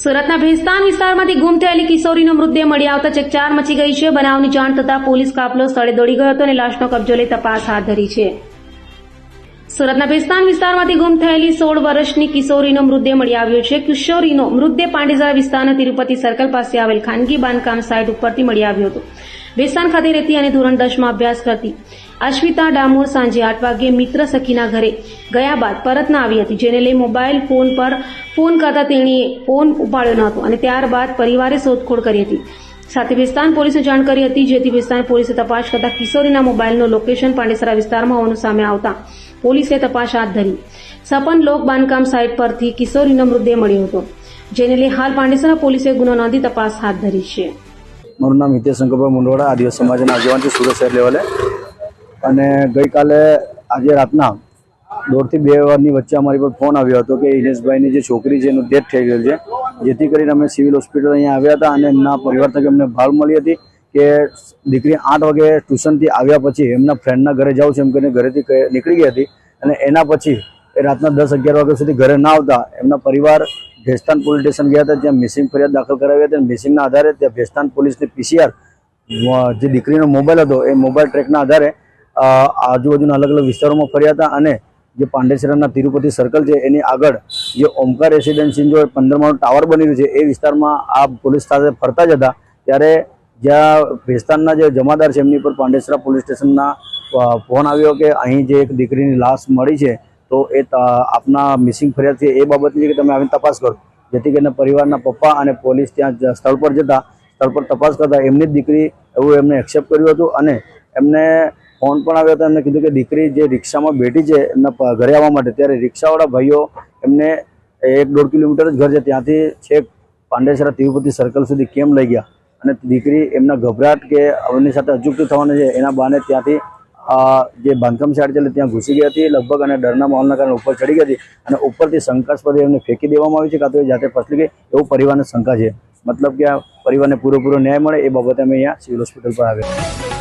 સુરતના ભેસ્તાન વિસ્તારમાંથી ગુમ થયેલી કિશોરીનો મૃતદેહ મળી આવતા ચકચાર મચી ગઈ છે। બનાવની જાણ થતાં પોલીસ કાફલો સ્થળે દોડી ગયો હતો અને લાશનો કબજો લઈ તપાસ હાથ ધરી છે। સુરતના ભેસ્તાન વિસ્તારમાંથી ગુમ થયેલી 16 વર્ષની કિશોરીનો મૃતદેહ મળી આવ્યો છે। કિશોરીનો મૃતદેહ પાંડેસરા વિસ્તારના તિરુપતિ સર્કલ પાસે આવેલ ખાનગી બાંધકામ સાઇટ ઉપરથી મળી આવ્યો હતો। ભેસ્તાન ખાતે રહેતી અને ધોરણ 10માં અભ્યાસ કરતી અશ્વિતા ડામોર સાંજે 8 વાગ્યે મિત્ર સખીના ઘરે ગયા બાદ પરત ન આવી હતી, જેને લઈ મોબાઈલ ફોન પર ફોન કરતા તેણીએ ફોન ઉપાડ્યો ન હતો અને ત્યારબાદ પરિવારે શોધખોળ કરી હતી। સાથે ભેસ્તાન પોલીસને જાણ કરી હતી, જેથી ભેસ્તાન પોલીસે તપાસ કરતા કિશોરીના મોબાઈલનું લોકેશન પાંડેસરા વિસ્તારમાં હોવાનું સામે આવતા પોલીસે તપાસ હાથ ધરી। સપન લોક બાંધકામ સાઇટ પરથી કિશોરીનો મૃતદેહ મળ્યો હતો, જેને લઈ હાલ પાંડેસરા પોલીસે ગુનો નોંધી તપાસ હાથ ધરી છે। મારું નામ હિતેશ શંકરભાઈ મુંડવાડા, આદિવાસી સમાજના આગેવાન છે સુરત શહેર લેવલે। અને ગઈકાલે આજે રાતના 1.5 થી 2 વારની વચ્ચે અમારી પર ફોન આવ્યો હતો કે ઇનેશભાઈની જે છોકરી છે એનું ડેથ થઈ ગયેલ છે, જેથી કરીને અમે સિવિલ હોસ્પિટલ અહીંયા આવ્યા હતા અને એમના પરિવાર તરફથી અમને ભાળ મળી હતી કે દીકરી 8 વાગે ટ્યુશનથી આવ્યા પછી એમના ફ્રેન્ડના ઘરે જાઉં છું એમ કરીને ઘરેથી નીકળી ગઈ હતી અને એના પછી એ રાતના 10-11 વાગ્યા સુધી ઘરે ના આવતા એમના પરિવાર ભેસ્તાન પોલીસ સ્ટેશન ગયા હતા, જ્યાં મિસિંગ ફરિયાદ દાખલ કરાવી હતી। મિસિંગના આધારે ત્યાં ભેસ્તાન પોલીસની PCR જે દીકરીનો મોબાઈલ હતો એ મોબાઈલ ટ્રેકના આધારે આજુબાજુના અલગ અલગ વિસ્તારોમાં ફર્યા હતા અને જે પાંડેસરાના તિરુપતિ સર્કલ છે એની આગળ જે ઓમકાર રેસિડેન્સી જો 15માળનું ટાવર બની રહ્યું છે એ વિસ્તારમાં આ પોલીસ સાથે ફરતા જ હતા, ત્યારે જ્યાં ભેસ્તાનના જે જમાદાર છે એમની પર પાંડેસરા પોલીસ સ્ટેશનના ફોન આવ્યો કે અહીં જે એક દીકરીની લાશ મળી છે તો એ આપના મિસિંગ ફરિયાદ છે એ બાબતની કે તમે આવીને તપાસ કરો, જેથી કરીને પરિવારના પપ્પા અને પોલીસ ત્યાં સ્થળ પર જતા સ્થળ પર તપાસ કરતા એમની જ દીકરી એવું એમને એક્સેપ્ટ કર્યું હતું અને એમને ફોન પણ આવ્યો હતો। એમને કીધું કે દીકરી જે રિક્ષામાં બેઠી છે એમના ઘરે આવવા માટે, ત્યારે રિક્ષાવાળા ભાઈઓ એમને 1-1.5 કિલોમીટર જ ઘર છે ત્યાંથી છેક પાંડેસરા તિરુપતિ સર્કલ સુધી કેમ લઈ ગયા અને દીકરી એમના ગભરાટ કે એમની સાથે અજુગતું થવાનું છે એના બહાને ત્યાંથી જે બાંધકામ સાઇટ છે ત્યાં ઘૂસી ગઈ હતી લગભગ, અને ડરના માહોલના કારણે ઉપર ચડી ગઈ હતી અને ઉપરથી શંકાસ્પદ એમને ફેંકી દેવામાં આવી છે કાં તો એ જાતે ફસલી ગઈ એવું પરિવારને શંકા છે। મતલબ કે આ પરિવારને પૂરેપૂરો ન્યાય મળે એ બાબતે અમે અહીંયા સિવિલ હોસ્પિટલ પર આવ્યા।